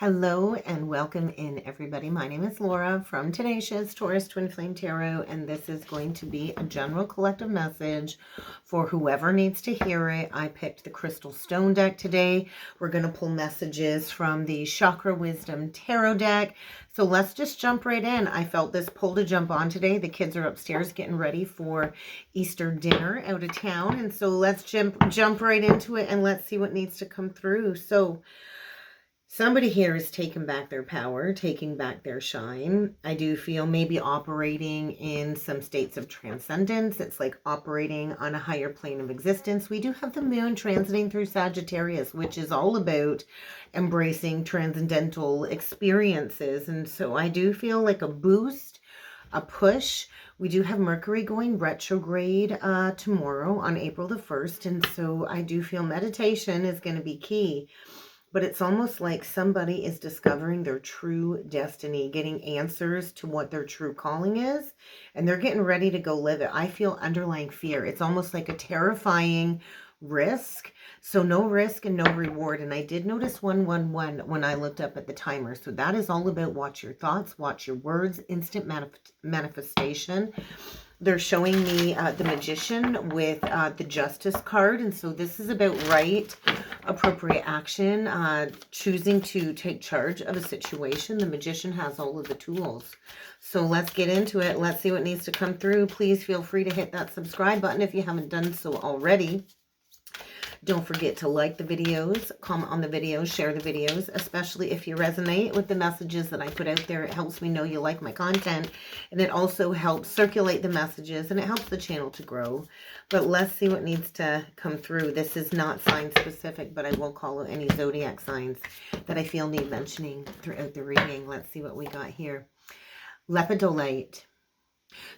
Hello and welcome in, everybody. My name is Laura from Tenacious Taurus Twin Flame Tarot, and this is going to be a general collective message for whoever needs to hear it. I picked the Crystal Stone deck today. We're going to pull messages from the Chakra Wisdom Tarot deck. So let's just jump right in. I felt this pull to jump on today. The kids are upstairs getting ready for Easter dinner out of town, and so let's jump right into it and let's see what needs to come through. So somebody here is taking back their power, taking back their shine. I do feel maybe operating in some states of transcendence. It's like operating on a higher plane of existence. We do have the moon transiting through Sagittarius, which is all about embracing transcendental experiences. And so I do feel like a boost, a push. We do have Mercury going retrograde tomorrow on April the 1st. And so I do feel meditation is going to be key. But it's almost like somebody is discovering their true destiny, getting answers to what their true calling is, and they're getting ready to go live it. I feel underlying fear. It's almost like a terrifying risk. So no risk and no reward. And I did notice 111 when I looked up at the timer. So that is all about watch your thoughts, watch your words, instant manifestation. They're showing me the Magician with the Justice card. And so this is about right, appropriate action, choosing to take charge of a situation. The Magician has all of the tools. So let's get into it. Let's see what needs to come through. Please feel free to hit that subscribe button if you haven't done so already. Don't forget to like the videos, comment on the videos, share the videos, especially if you resonate with the messages that I put out there. It helps me know you like my content, and it also helps circulate the messages, and it helps the channel to grow. But let's see what needs to come through. This is not sign specific, but I will call out any zodiac signs that I feel need mentioning throughout the reading. Let's see what we got here. Lepidolite.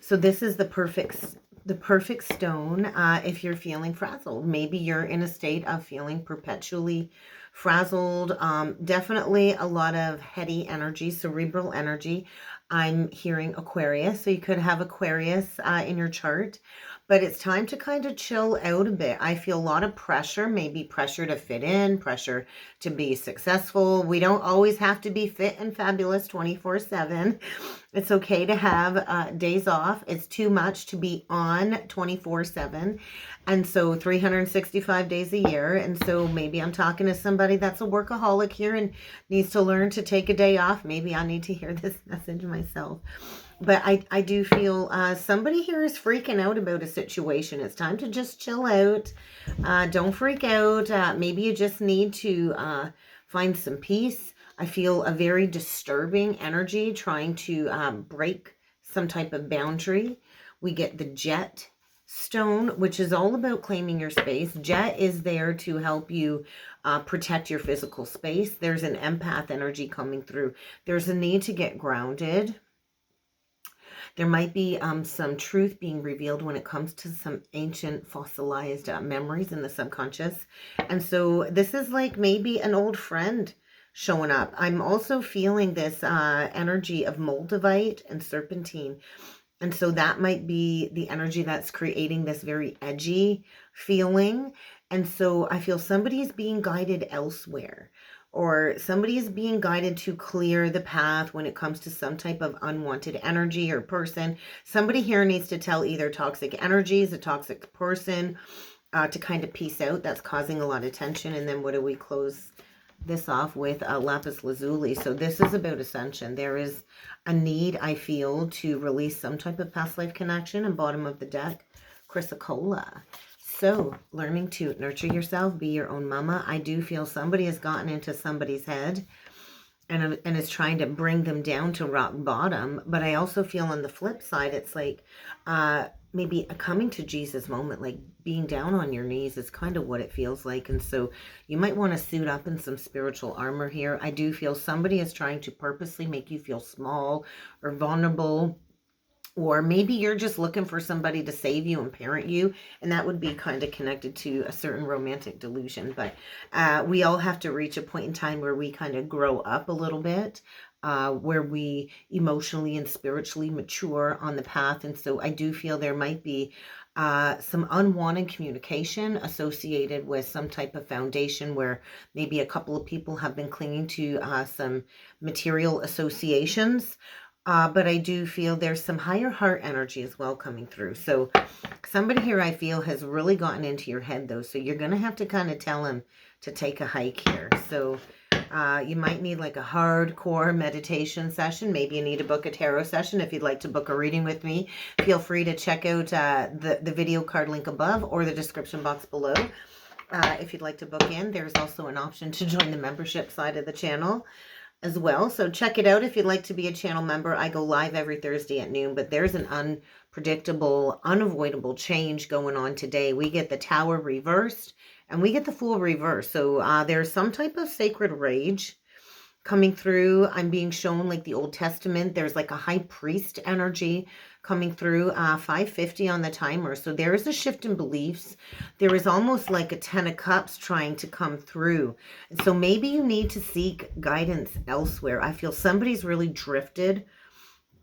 So this is the perfect stone if you're feeling frazzled. Maybe you're in a state of feeling perpetually frazzled. Definitely a lot of heady energy, cerebral energy. I'm hearing Aquarius, so you could have Aquarius in your chart. But it's time to kind of chill out a bit. I feel a lot of pressure, maybe pressure to fit in, pressure to be successful. We don't always have to be fit and fabulous 24/7. It's okay to have days off. It's too much to be on 24/7. And so 365 days a year. And so maybe I'm talking to somebody that's a workaholic here and needs to learn to take a day off. Maybe I need to hear this message myself. But I do feel somebody here is freaking out about a situation. It's time to just chill out. Don't freak out. Maybe you just need to find some peace. I feel a very disturbing energy trying to break some type of boundary. We get the Jet stone, which is all about claiming your space. Jet is there to help you protect your physical space. There's an empath energy coming through. There's a need to get grounded. There might be some truth being revealed when it comes to some ancient fossilized memories in the subconscious. And so this is like maybe an old friend showing up. I'm also feeling this energy of moldavite and serpentine. And so that might be the energy that's creating this very edgy feeling. And so I feel somebody is being guided elsewhere, or somebody is being guided to clear the path when it comes to some type of unwanted energy or person. Somebody here needs to tell either toxic energies, a toxic person, to kind of peace out. That's causing a lot of tension. And then what do we close this off with? Lapis lazuli. So this is about ascension. There is a need, I feel, to release some type of past life connection. And bottom of the deck, Chrysocolla. So learning to nurture yourself, be your own mama. I do feel somebody has gotten into somebody's head and is trying to bring them down to rock bottom. But I also feel on the flip side, it's like maybe a coming to Jesus moment, like being down on your knees is kind of what it feels like. And so you might want to suit up in some spiritual armor here. I do feel somebody is trying to purposely make you feel small or vulnerable. Or maybe you're just looking for somebody to save you and parent you, and that would be kind of connected to a certain romantic delusion. But we all have to reach a point in time where we kind of grow up a little bit, where we emotionally and spiritually mature on the path. And so I do feel there might be some unwanted communication associated with some type of foundation where maybe a couple of people have been clinging to some material associations. But I do feel there's some higher heart energy as well coming through. So somebody here I feel has really gotten into your head though. So you're going to have to kind of tell him to take a hike here. So you might need like a hardcore meditation session. Maybe you need to book a tarot session. If you'd like to book a reading with me, feel free to check out the video card link above or the description box below. If you'd like to book in, there's also an option to join the membership side of the channel as well. So check it out if you'd like to be a channel member. I go live every Thursday at noon, but there's an unpredictable, unavoidable change going on today. We get the Tower reversed and we get the Fool reversed. So there's some type of sacred rage coming through. I'm being shown like the Old Testament. There's like a high priest energy coming through, 550 on the timer. So there is a shift in beliefs. There is almost like a 10 of cups trying to come through. And so maybe you need to seek guidance elsewhere. I feel somebody's really drifted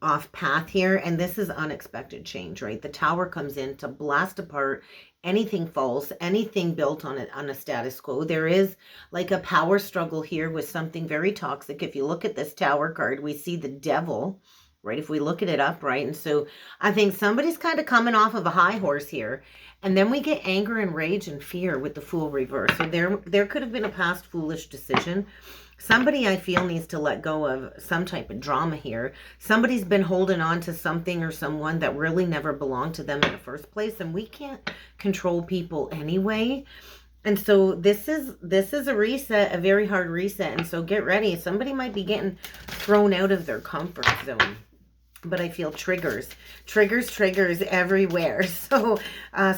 off path here, and this is unexpected change, right? The Tower comes in to blast apart anything false, anything built on a status quo. There is like a power struggle here with something very toxic. If you look at this Tower card, we see the Devil, right? If we look at it upright. And so I think somebody's kind of coming off of a high horse here. And then we get anger and rage and fear with the Fool reverse. So there could have been a past foolish decision. Somebody I feel needs to let go of some type of drama here. Somebody's been holding on to something or someone that really never belonged to them in the first place. And we can't control people anyway. And so this is a reset, a very hard reset. And so get ready. Somebody might be getting thrown out of their comfort zone. But I feel triggers everywhere. So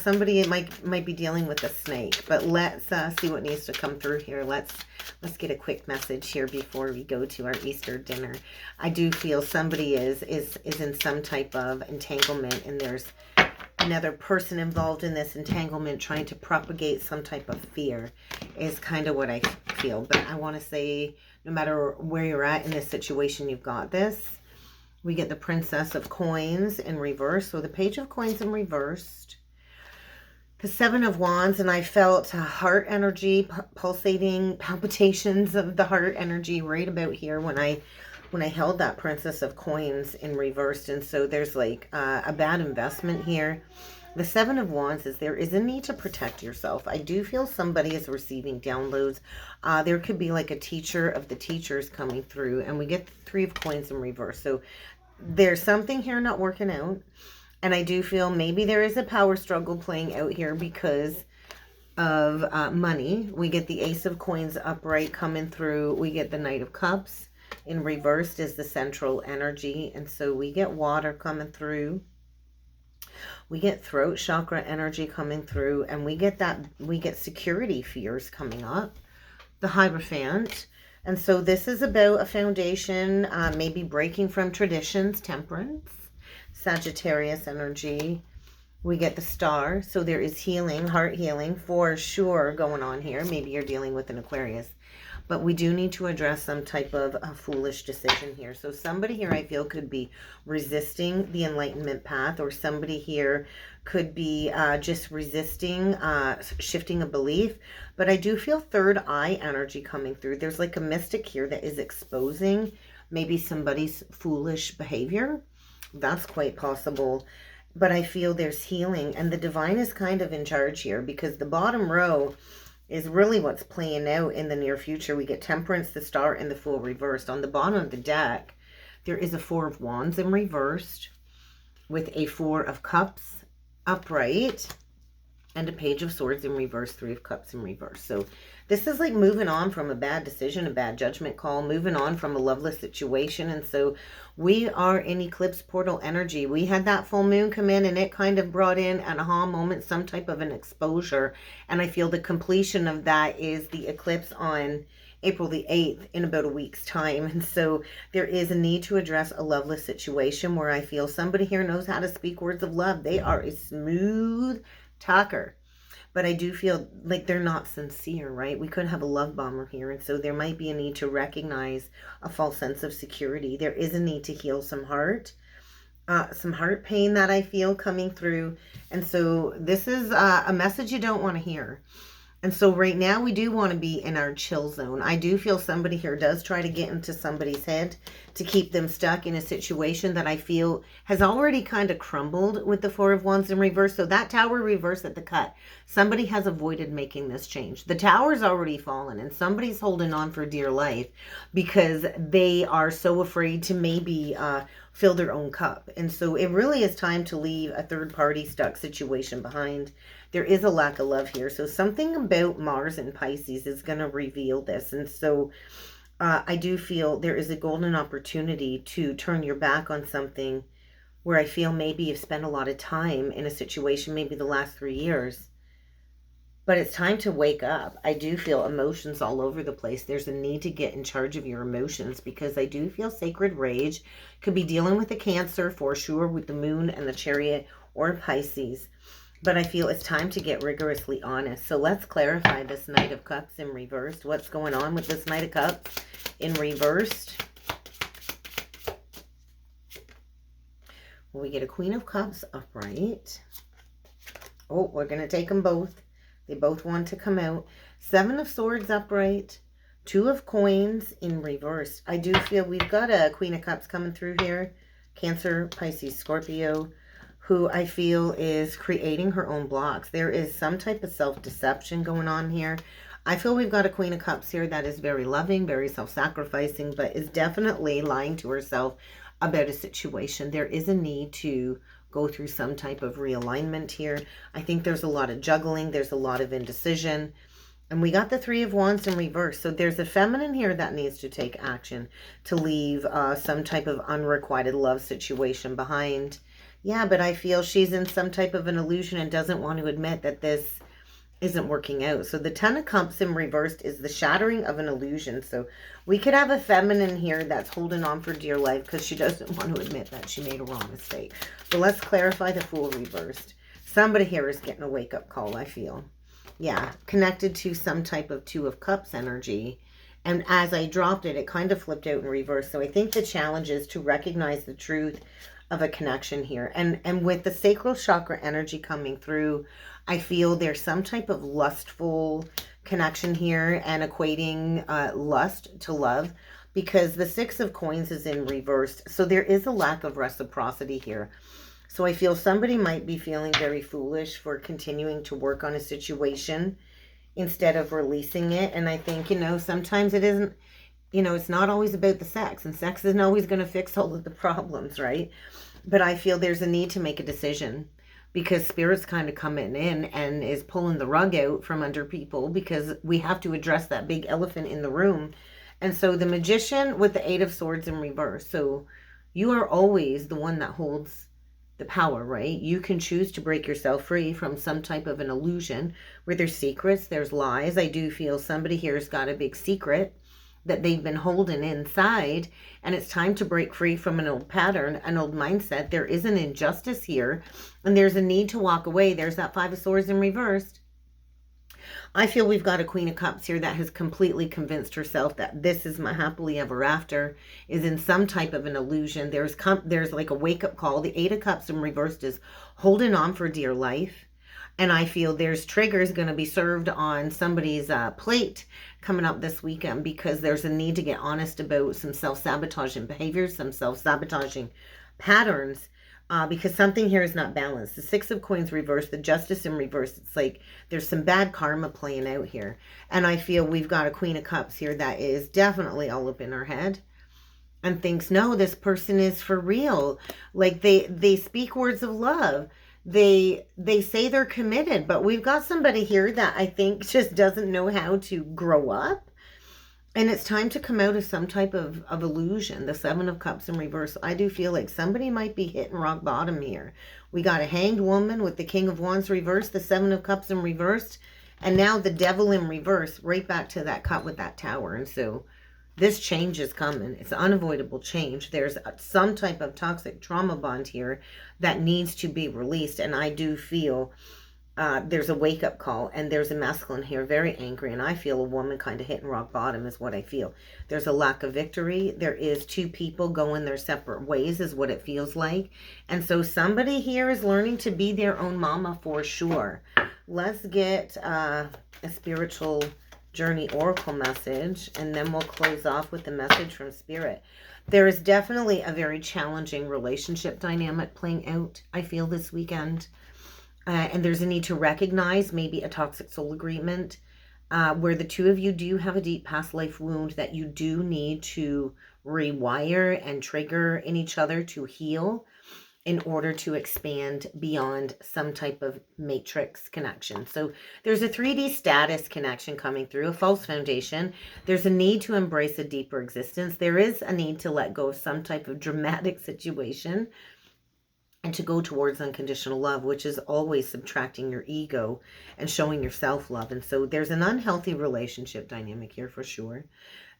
somebody might be dealing with a snake. But let's see what needs to come through here. Let's get a quick message here before we go to our Easter dinner. I do feel somebody is in some type of entanglement, and there's another person involved in this entanglement trying to propagate some type of fear is kind of what I feel. But I want to say, no matter where you're at in this situation, you've got this. We get the Princess of Coins in reverse. So the Page of Coins in reversed. The Seven of Wands. And I felt heart energy, pulsating palpitations of the heart energy right about here when I held that Princess of Coins in reversed. And so there's like a bad investment here. The Seven of Wands is there is a need to protect yourself. I do feel somebody is receiving downloads. There could be like a teacher of the teachers coming through. And we get the Three of Coins in reverse. So there's something here not working out. And I do feel maybe there is a power struggle playing out here because of money. We get the Ace of Coins upright coming through. We get the Knight of Cups in reversed is the central energy. And so we get water coming through. We get throat chakra energy coming through, and we get security fears coming up. The Hierophant. And so this is about a foundation, maybe breaking from traditions, Temperance. Sagittarius energy. We get the Star. So there is healing, heart healing for sure going on here. Maybe you're dealing with an Aquarius. But we do need to address some type of a foolish decision here. So somebody here I feel could be resisting the enlightenment path, or somebody here could be just resisting shifting a belief. But I do feel third eye energy coming through. There's like a mystic here that is exposing maybe somebody's foolish behavior. That's quite possible. But I feel there's healing, and the divine is kind of in charge here, because the bottom row is really what's playing out in the near future. We get Temperance, the Star, and the Fool reversed. On the bottom of the deck, there is a Four of Wands in reversed with a Four of Cups upright and a Page of Swords in reverse, Three of Cups in reverse. So this is like moving on from a bad decision, a bad judgment call, moving on from a loveless situation. And so we are in eclipse portal energy. We had that full moon come in, and it kind of brought in an aha moment, some type of an exposure. And I feel the completion of that is the eclipse on April the 8th in about a week's time. And so there is a need to address a loveless situation where I feel somebody here knows how to speak words of love. They are a smooth talker. But I do feel like they're not sincere, right? We could have a love bomber here. And so there might be a need to recognize a false sense of security. There is a need to heal some heart. some heart pain that I feel coming through. And so this is a message you don't want to hear. And so right now we do want to be in our chill zone. I do feel somebody here does try to get into somebody's head to keep them stuck in a situation that I feel has already kind of crumbled with the Four of Wands in reverse. So that Tower reverse at the cut, somebody has avoided making this change. The Tower's already fallen and somebody's holding on for dear life because they are so afraid to maybe fill their own cup. And so it really is time to leave a third party stuck situation behind. There is a lack of love here. So something about Mars and Pisces is going to reveal this. And so I do feel there is a golden opportunity to turn your back on something where I feel maybe you've spent a lot of time in a situation, maybe the last 3 years. But it's time to wake up. I do feel emotions all over the place. There's a need to get in charge of your emotions because I do feel sacred rage. Could be dealing with a Cancer for sure with the Moon and the Chariot or Pisces. But I feel it's time to get rigorously honest. So let's clarify this Knight of Cups in reversed. What's going on with this Knight of Cups in reversed? Well, we get a Queen of Cups upright. Oh, we're going to take them both. They both want to come out. Seven of Swords upright. Two of Coins in reverse. I do feel we've got a Queen of Cups coming through here. Cancer, Pisces, Scorpio, who I feel is creating her own blocks. There is some type of self-deception going on here. I feel we've got a Queen of Cups here that is very loving, very self-sacrificing, but is definitely lying to herself about a situation. There is a need to go through some type of realignment here. I think there's a lot of juggling. There's a lot of indecision. And we got the Three of Wands in reverse. So there's a feminine here that needs to take action to leave some type of unrequited love situation behind. Yeah, but I feel she's in some type of an illusion and doesn't want to admit that this isn't working out. So the Ten of Cups in reversed is the shattering of an illusion. So we could have a feminine here that's holding on for dear life because she doesn't want to admit that she made a wrong mistake. So let's clarify the Fool reversed. Somebody here is getting a wake-up call, I feel. Yeah, connected to some type of Two of Cups energy. And as I dropped it, it kind of flipped out in reverse. So I think the challenge is to recognize the truth of a connection here. And with the sacral chakra energy coming through, I feel there's some type of lustful connection here and equating lust to love because the Six of Coins is in reversed. So there is a lack of reciprocity here. So I feel somebody might be feeling very foolish for continuing to work on a situation instead of releasing it. And I think, you know, sometimes it isn't, you know, it's not always about the sex, and sex isn't always going to fix all of the problems, right? But I feel there's a need to make a decision because Spirit's kind of coming in and is pulling the rug out from under people because we have to address that big elephant in the room. And so the Magician with the Eight of Swords in reverse. So you are always the one that holds the power, right? You can choose to break yourself free from some type of an illusion where there's secrets, there's lies. I do feel somebody here has got a big secret that they've been holding inside, and it's time to break free from an old pattern, an old mindset. There is an injustice here, and there's a need to walk away. There's that Five of Swords in reversed. I feel we've got a Queen of Cups here that has completely convinced herself that this is my happily ever after, is in some type of an illusion. There's like a wake-up call. The Eight of Cups in reversed is holding on for dear life. And I feel there's triggers going to be served on somebody's plate coming up this weekend because there's a need to get honest about some self-sabotaging behaviors, some self-sabotaging patterns, because something here is not balanced. The Six of Coins reversed, the Justice in reverse. It's like there's some bad karma playing out here. And I feel we've got a Queen of Cups here that is definitely all up in her head and thinks, no, this person is for real. Like they speak words of love. They say they're committed, but we've got somebody here that I think just doesn't know how to grow up. And it's time to come out of some type of illusion. The Seven of Cups in reverse. I do feel like somebody might be hitting rock bottom here. We got a Hanged Woman with the King of Wands reversed, the Seven of Cups in reversed, and now the Devil in reverse, right back to that cut with that Tower. And so this change is coming. It's unavoidable change. There's some type of toxic trauma bond here that needs to be released. And I do feel there's a wake-up call, and there's a masculine here very angry, and I feel a woman kind of hitting rock bottom is what I feel. There's a lack of victory. There is two people going their separate ways is what it feels like. And so somebody here is learning to be their own mama for sure. Let's get a spiritual journey oracle message, and then we'll close off with the message from Spirit. There is definitely a very challenging relationship dynamic playing out, I feel, this weekend. And there's a need to recognize maybe a toxic soul agreement where the two of you do have a deep past life wound that you do need to rewire and trigger in each other to heal in order to expand beyond some type of matrix connection. So there's a 3D status connection coming through, a false foundation. There's a need to embrace a deeper existence. There is a need to let go of some type of dramatic situation and to go towards unconditional love, which is always subtracting your ego and showing your self-love. And so there's an unhealthy relationship dynamic here for sure.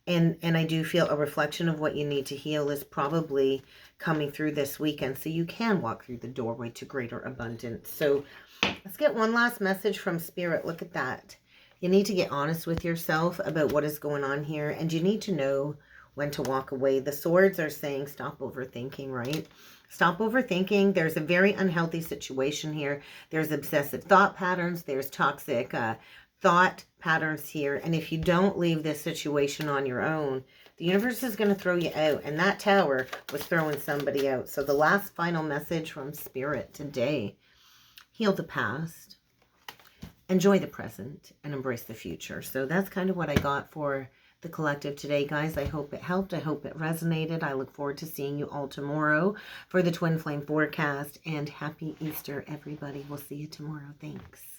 And I do feel a reflection of what you need to heal is probably coming through this weekend, so you can walk through the doorway to greater abundance. So let's get one last message from Spirit. Look at that. You need to get honest with yourself about what is going on here, and you need to know when to walk away. The swords are saying stop overthinking, right? Stop overthinking. There's a very unhealthy situation here. There's obsessive thought patterns. There's toxic thought patterns here. And if you don't leave this situation on your own, the universe is going to throw you out. And that tower was throwing somebody out. So the last final message from Spirit today: heal the past, enjoy the present, and embrace the future. So that's kind of what I got for the collective today, guys. I hope it helped. I hope it resonated. I look forward to seeing you all tomorrow for the Twin Flame forecast. And happy Easter, everybody. We'll see you tomorrow. Thanks.